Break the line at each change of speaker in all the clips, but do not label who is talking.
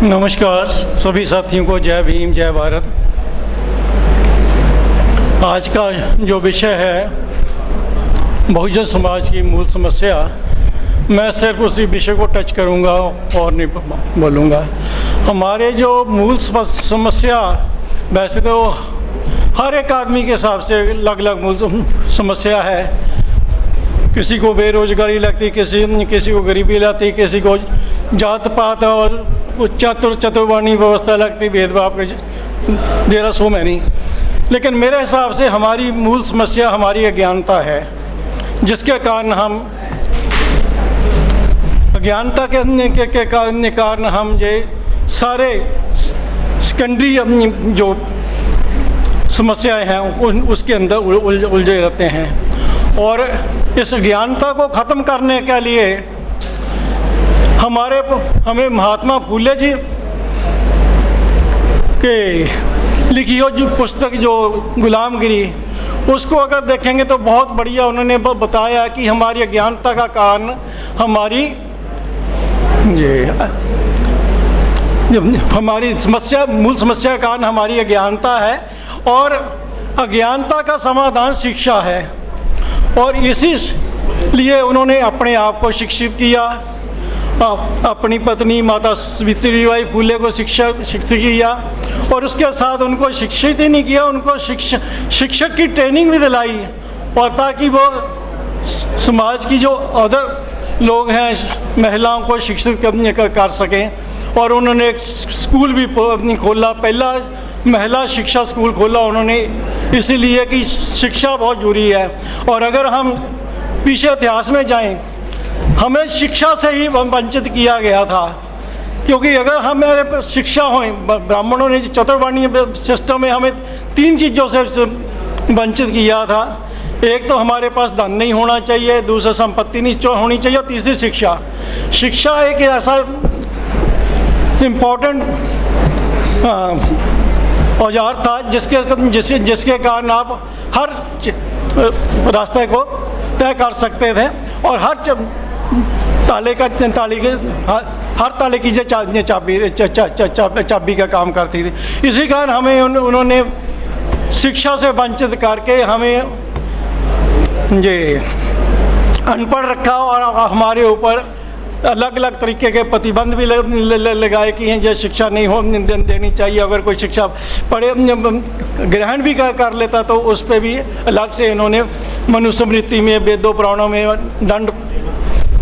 नमस्कार सभी साथियों को, जय भीम जय भारत। आज का जो विषय है बहुजन समाज की मूल समस्या, मैं सिर्फ उसी विषय को टच करूंगा और नहीं बोलूँगा। हमारे जो मूल समस्या, वैसे तो हर एक आदमी के हिसाब से अलग अलग मूल समस्या है। किसी को बेरोजगारी लगती, किसी को गरीबी लगती, किसी को जात पात और चतुर्वर्णी व्यवस्था लगती, भेदभाव के देरा सो में नहीं। लेकिन मेरे हिसाब से हमारी मूल समस्या हमारी अज्ञानता है, जिसके कारण हम अज्ञानता के कारण हम ये सारे सेकेंडरी अपनी जो समस्याएं हैं उसके अंदर उलझे रहते हैं। और इस अज्ञानता को ख़त्म करने के लिए हमें महात्मा फूले जी के लिखी हो जो पुस्तक जो गुलामगिरी, उसको अगर देखेंगे तो बहुत बढ़िया उन्होंने बताया कि हमारी अज्ञानता का कारण हमारी समस्या, मूल समस्या का कारण हमारी अज्ञानता है। और अज्ञानता का समाधान शिक्षा है। और इसी लिए उन्होंने अपने आप को शिक्षित किया, अपनी पत्नी माता सावित्रीबाई फूले को शिक्षित किया, और उसके साथ उनको शिक्षित ही नहीं किया, उनको शिक्षक की ट्रेनिंग भी दिलाई, और ताकि वो समाज की जो अदर लोग हैं महिलाओं को शिक्षित कर सकें। और उन्होंने एक स्कूल भी खोला, पहला महिला शिक्षा स्कूल खोला उन्होंने, इसीलिए कि शिक्षा बहुत ज़रूरी है। और अगर हम पीछे इतिहास में जाएं, हमें शिक्षा से ही वंचित किया गया था, क्योंकि अगर हमारे शिक्षा हो, ब्राह्मणों ने चतुर्वर्णीय सिस्टम में हमें 3 चीज़ों से वंचित किया था। एक तो हमारे पास धन नहीं होना चाहिए, दूसरा संपत्ति नहीं होनी चाहिए, और तीसरी शिक्षा। शिक्षा एक ऐसा इम्पोर्टेंट औजार था जिसके कारण आप हर रास्ते को तय कर सकते थे, और हर ताले की चाबी का काम करती थी। इसी कारण हमें उन्होंने शिक्षा से वंचित करके हमें ये अनपढ़ रखा, और हमारे ऊपर अलग अलग तरीके के प्रतिबंध भी लगाए कि हैं जो शिक्षा नहीं देनी चाहिए। अगर कोई शिक्षा पढ़े ग्रहण भी कर लेता तो उस पर भी अलग से इन्होंने मनुस्मृति में, वेदों पुराणों में दंड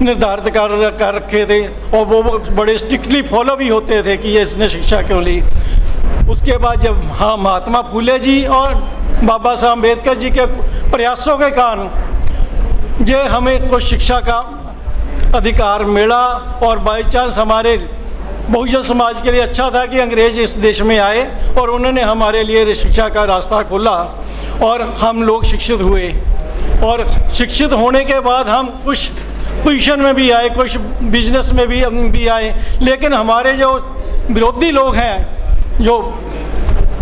निर्धारित कर रखे थे, और वो बड़े स्ट्रिक्टली फॉलो भी होते थे कि ये इसने शिक्षा क्यों ली। उसके बाद जब महात्मा फूले जी और बाबा साहब अम्बेडकर जी के प्रयासों के कारण जो हमें कुछ शिक्षा का अधिकार मिला, और बाई चांस हमारे बहुजन समाज के लिए अच्छा था कि अंग्रेज इस देश में आए और उन्होंने हमारे लिए शिक्षा का रास्ता खोला, और हम लोग शिक्षित हुए। और शिक्षित होने के बाद हम कुछ पोजीशन में भी आए, कुछ बिजनेस में भी आए। लेकिन हमारे जो विरोधी लोग हैं, जो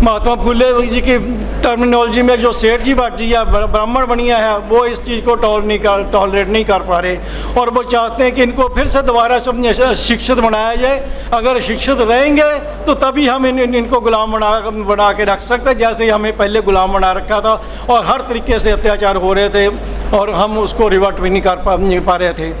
महात्मा फूले जी की टर्मिनोलॉजी में जो सेठ जी भट्ट जी या ब्राह्मण बनिया है, वो इस चीज़ को टॉलरेट नहीं कर पा रहे, और वो चाहते हैं कि इनको फिर से दोबारा शिक्षित बनाया जाए। अगर शिक्षित रहेंगे तो तभी हम इनको गुलाम बना के रख सकते हैं, जैसे हमें पहले गुलाम बना रखा था, और हर तरीके से अत्याचार हो रहे थे और हम उसको रिवर्ट भी नहीं कर पा रहे थे।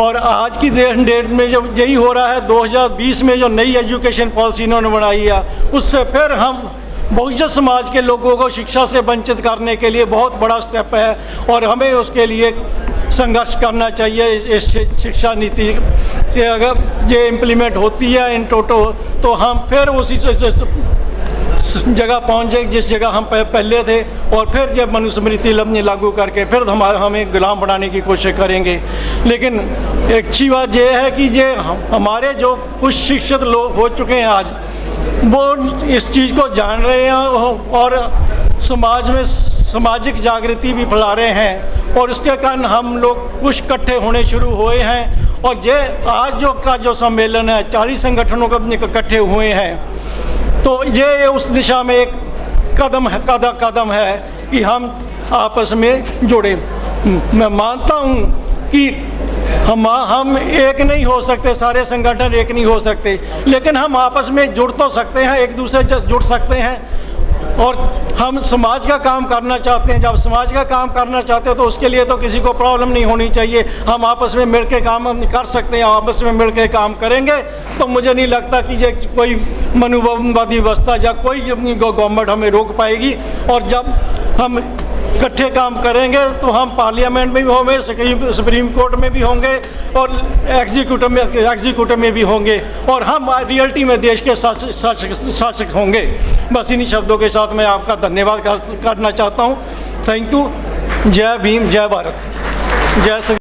और आज की डेट में जब यही हो रहा है, 2020 में जो नई एजुकेशन पॉलिसी इन्होंने बनाई है, उससे फिर हम बहुजन समाज के लोगों को शिक्षा से वंचित करने के लिए बहुत बड़ा स्टेप है, और हमें उसके लिए संघर्ष करना चाहिए। इस शिक्षा नीति अगर ये इम्प्लीमेंट होती है इन टोटो, तो हम फिर उसी जगह पहुंच जाए जिस जगह हम पहले थे, और फिर जब मनुस्मृति लागू करके फिर हमें गुलाम बनाने की कोशिश करेंगे। लेकिन एक अच्छी बात यह है कि ये हमारे जो कुछ शिक्षित लोग हो चुके हैं आज, वो इस चीज़ को जान रहे हैं और समाज में सामाजिक जागृति भी फैला रहे हैं, और उसके कारण हम लोग कुछ इकट्ठे होने शुरू हुए हैं। और ये आज जो सम्मेलन है, 40 संगठनों का इकट्ठे हुए हैं, तो ये उस दिशा में एक कदम है कि हम आपस में जुड़े। मैं मानता हूँ कि हम एक नहीं हो सकते, सारे संगठन एक नहीं हो सकते, लेकिन हम आपस में जुड़ तो सकते हैं, एक दूसरे से जुड़ सकते हैं। और हम समाज का काम करना चाहते हैं। जब समाज का काम करना चाहते हैं तो उसके लिए तो किसी को प्रॉब्लम नहीं होनी चाहिए। हम आपस में मिल के काम कर सकते हैं, आपस में मिल के काम करेंगे तो मुझे नहीं लगता कि ये कोई मनुवादी व्यवस्था या कोई गवर्नमेंट हमें रोक पाएगी। और जब हम इकट्ठे काम करेंगे तो हम पार्लियामेंट में भी होंगे, सुप्रीम कोर्ट में भी होंगे और एग्जीक्यूटिव में भी होंगे, और हम रियलिटी में देश के शासक होंगे। बस इन्हीं शब्दों के साथ मैं आपका धन्यवाद करना चाहता हूँ। Thank you. जय भीम, जय भारत, जय श्री।